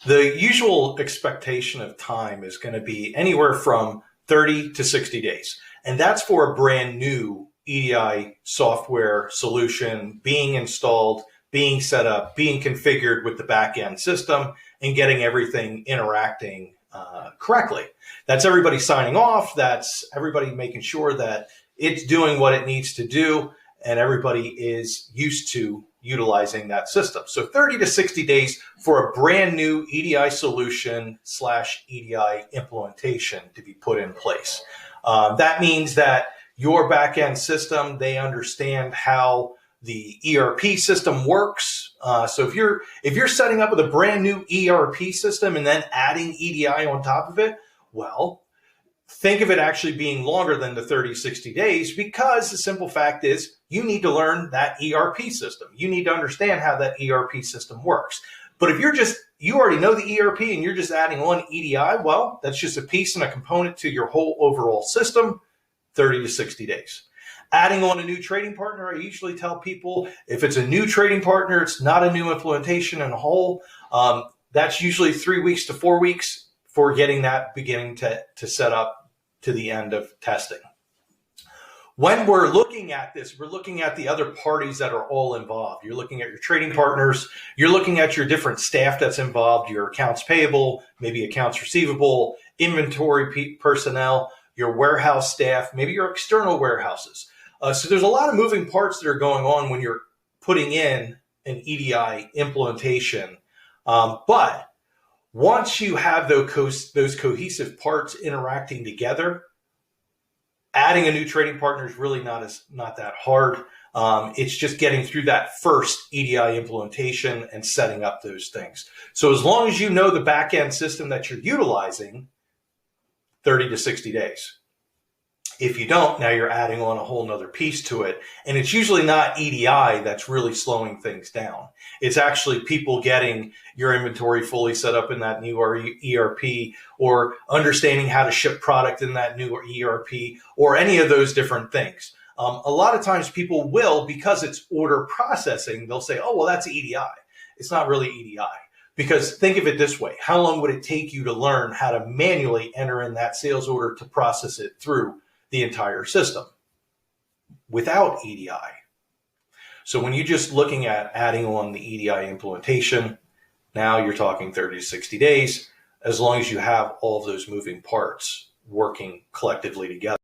The usual expectation of time is going to be anywhere from 30 to 60 days. And that's for a brand new EDI software solution being installed, being set up, being configured with the back-end system, and getting everything interacting correctly. That's everybody signing off. That's everybody making sure that it's doing what it needs to do, and everybody is used to utilizing that system. So 30 to 60 days for a brand new EDI solution / EDI implementation to be put in place. That means that your back-end system, they understand how the ERP system works. So if you're setting up with a brand new ERP system and then adding EDI on top of it, well, think of it actually being longer than the 30, 60 days, because the simple fact is you need to learn that ERP system. You need to understand how that ERP system works. But if you already know the ERP and you're just adding on EDI, well, that's just a piece and a component to your whole overall system, 30 to 60 days. Adding on a new trading partner, I usually tell people if it's a new trading partner, it's not a new implementation in a whole. That's usually 3 weeks to 4 weeks for getting that beginning to set up to the end of testing. When we're looking at this, we're looking at the other parties that are all involved. You're looking at your trading partners. You're looking at your different staff that's involved, your accounts payable, maybe accounts receivable, inventory personnel, your warehouse staff, maybe your external warehouses. So there's a lot of moving parts that are going on when you're putting in an EDI implementation. But once you have those cohesive parts interacting together, adding a new trading partner is really not that hard. It's just getting through that first EDI implementation and setting up those things. So as long as you know the back-end system that you're utilizing, 30 to 60 days. If you don't, now you're adding on a whole nother piece to it. And it's usually not EDI that's really slowing things down. It's actually people getting your inventory fully set up in that new ERP, or understanding how to ship product in that new ERP, or any of those different things. A lot of times people will, because it's order processing, they'll say, oh, well, that's EDI. It's not really EDI. Because think of it this way, how long would it take you to learn how to manually enter in that sales order to process it through the entire system without EDI? So when you're just looking at adding on the EDI implementation, now you're talking 30 to 60 days, as long as you have all of those moving parts working collectively together.